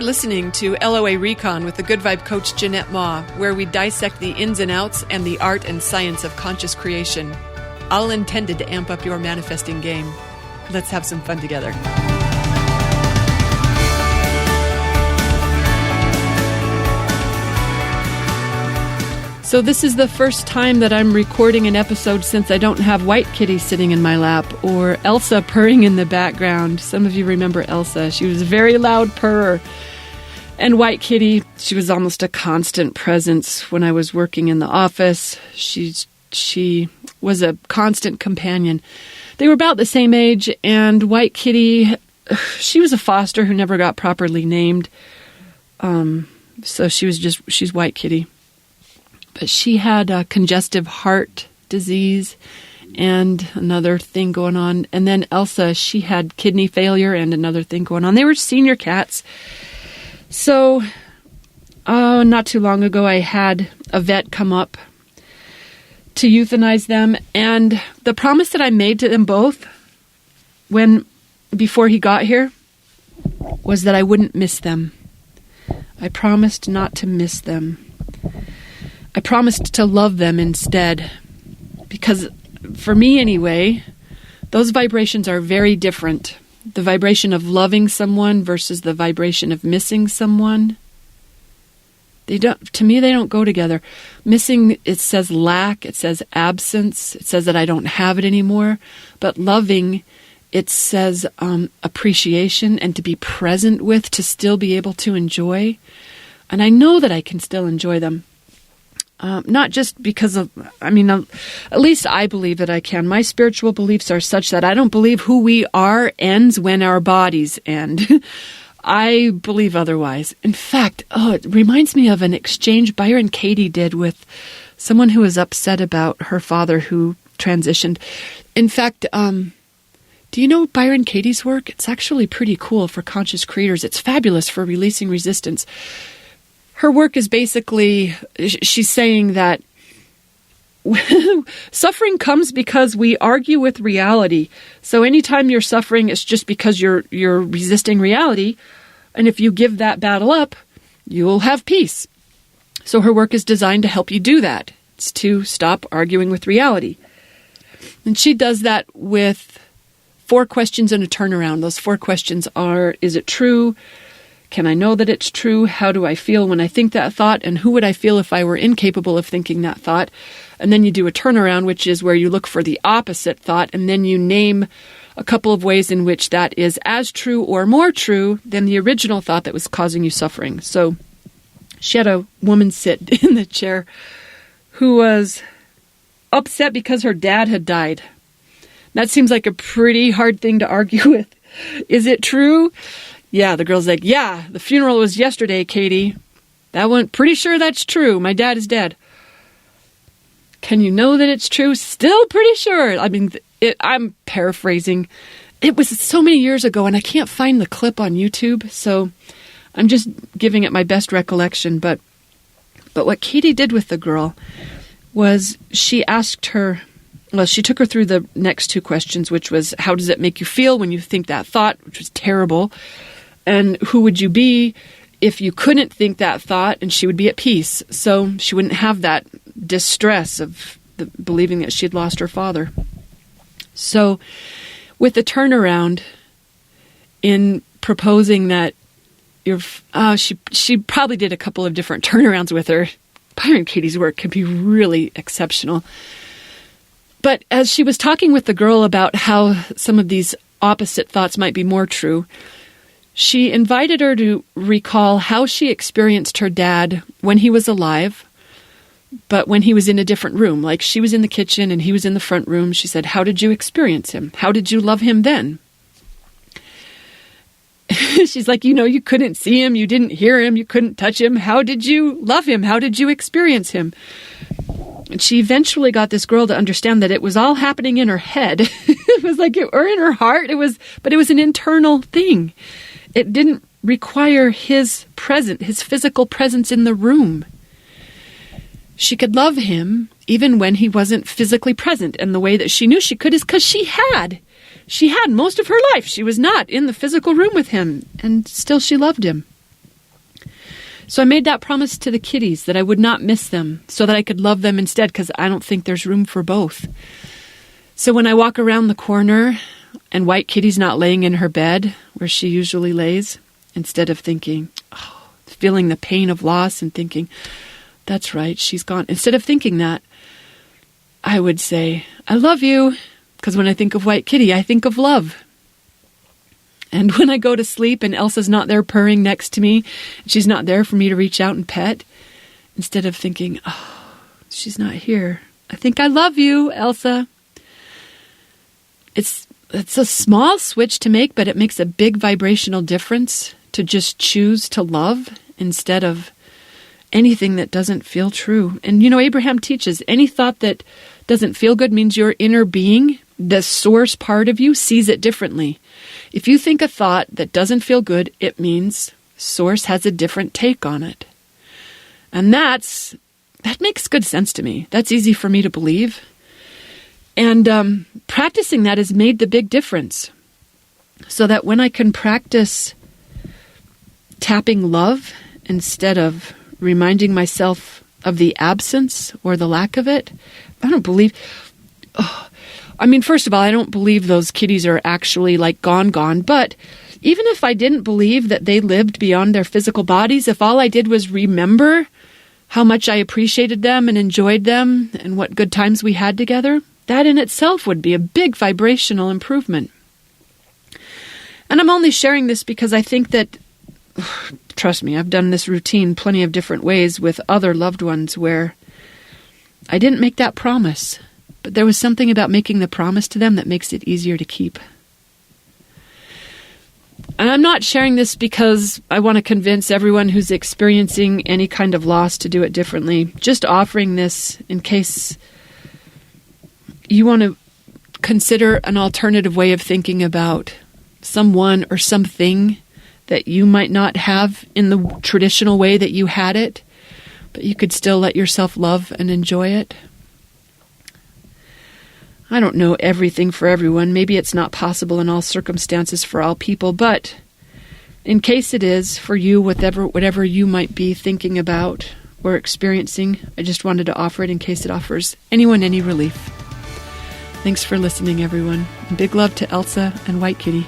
are listening to LOA Recon with the Good Vibe Coach Jeanette Ma, where we dissect the ins and outs and the art and science of conscious creation, all intended to amp up your manifesting game. Let's have some fun together. So this is the first time that I'm recording an episode since I don't have White Kitty sitting in my lap or Elsa purring in the background. Some of you remember Elsa. She was a very loud purrer. And White Kitty, she was almost a constant presence when I was working in the office. She was a constant companion. They were about the same age, and White Kitty, she was a foster who never got properly named. So she's White Kitty. But she had congestive heart disease and another thing going on. And then Elsa, she had kidney failure and another thing going on. They were senior cats. So not too long ago, I had a vet come up to euthanize them. And the promise that I made to them both before he got here was that I wouldn't miss them. I promised not to miss them. I promised to love them instead, because for me anyway, those vibrations are very different. The vibration of loving someone versus the vibration of missing someone. To me, they don't go together. Missing, it says lack, it says absence, it says that I don't have it anymore. But loving, it says appreciation and to be present with, to still be able to enjoy. And I know that I can still enjoy them. Not just because of, at least I believe that I can. My spiritual beliefs are such that I don't believe who we are ends when our bodies end. I believe otherwise. In fact, it reminds me of an exchange Byron Katie did with someone who was upset about her father who transitioned. In fact, do you know Byron Katie's work? It's actually pretty cool for conscious creators. It's fabulous for releasing resistance. Her work is basically, she's saying that suffering comes because we argue with reality. So anytime you're suffering, it's just because you're resisting reality. And if you give that battle up, you will have peace. So her work is designed to help you do that. It's to stop arguing with reality. And she does that with 4 questions and a turnaround. Those 4 questions are, is it true? Can I know that it's true? How do I feel when I think that thought? And who would I feel if I were incapable of thinking that thought? And then you do a turnaround, which is where you look for the opposite thought, and then you name a couple of ways in which that is as true or more true than the original thought that was causing you suffering. So she had a woman sit in the chair who was upset because her dad had died. That seems like a pretty hard thing to argue with. Is it true? Yeah, the girl's like, yeah, the funeral was yesterday, Katie. That one, pretty sure that's true. My dad is dead. Can you know that it's true? Still pretty sure. I'm paraphrasing. It was so many years ago, and I can't find the clip on YouTube, so I'm just giving it my best recollection. But what Katie did with the girl was she asked her, she took her through the next 2 questions, which was, how does it make you feel when you think that thought, which was terrible? And who would you be if you couldn't think that thought? And she would be at peace. So she wouldn't have that distress of believing that she had lost her father. So with the turnaround, in proposing that she probably did a couple of different turnarounds with her. Byron Katie's work can be really exceptional. But as she was talking with the girl about how some of these opposite thoughts might be more true, she invited her to recall how she experienced her dad when he was alive, but when he was in a different room. Like, she was in the kitchen and he was in the front room. She said, how did you experience him? How did you love him then? She's like, you couldn't see him, you didn't hear him, you couldn't touch him. How did you love him? How did you experience him? And she eventually got this girl to understand that it was all happening in her head. It was like, or in her heart. But it was an internal thing. It didn't require his physical presence in the room. She could love him even when he wasn't physically present. And the way that she knew she could is because she had most of her life. She was not in the physical room with him, and still she loved him. So I made that promise to the kitties that I would not miss them so that I could love them instead, because I don't think there's room for both. So when I walk around the corner and White Kitty's not laying in her bed where she usually lays, instead of thinking, feeling the pain of loss and thinking, that's right, she's gone. Instead of thinking that, I would say, I love you. Because when I think of White Kitty, I think of love. And when I go to sleep and Elsa's not there purring next to me, she's not there for me to reach out and pet, instead of thinking, she's not here, I think I love you, Elsa. It's a small switch to make, but it makes a big vibrational difference to just choose to love instead of anything that doesn't feel true. And, Abraham teaches any thought that doesn't feel good means your inner being, the source part of you, sees it differently. If you think a thought that doesn't feel good, it means source has a different take on it. And that makes good sense to me. That's easy for me to believe. And practicing that has made the big difference. So that when I can practice tapping love instead of reminding myself of the absence or the lack of it, first of all, I don't believe those kitties are actually gone, but even if I didn't believe that they lived beyond their physical bodies, if all I did was remember how much I appreciated them and enjoyed them and what good times we had together, that in itself would be a big vibrational improvement. And I'm only sharing this because I think that, trust me, I've done this routine plenty of different ways with other loved ones where I didn't make that promise, but there was something about making the promise to them that makes it easier to keep. And I'm not sharing this because I want to convince everyone who's experiencing any kind of loss to do it differently. Just offering this in case you want to consider an alternative way of thinking about someone or something that you might not have in the traditional way that you had it, but you could still let yourself love and enjoy it. I don't know everything for everyone. Maybe it's not possible in all circumstances for all people, but in case it is for you, whatever you might be thinking about or experiencing, I just wanted to offer it in case it offers anyone any relief. Thanks for listening, everyone. Big love to Elsa and White Kitty.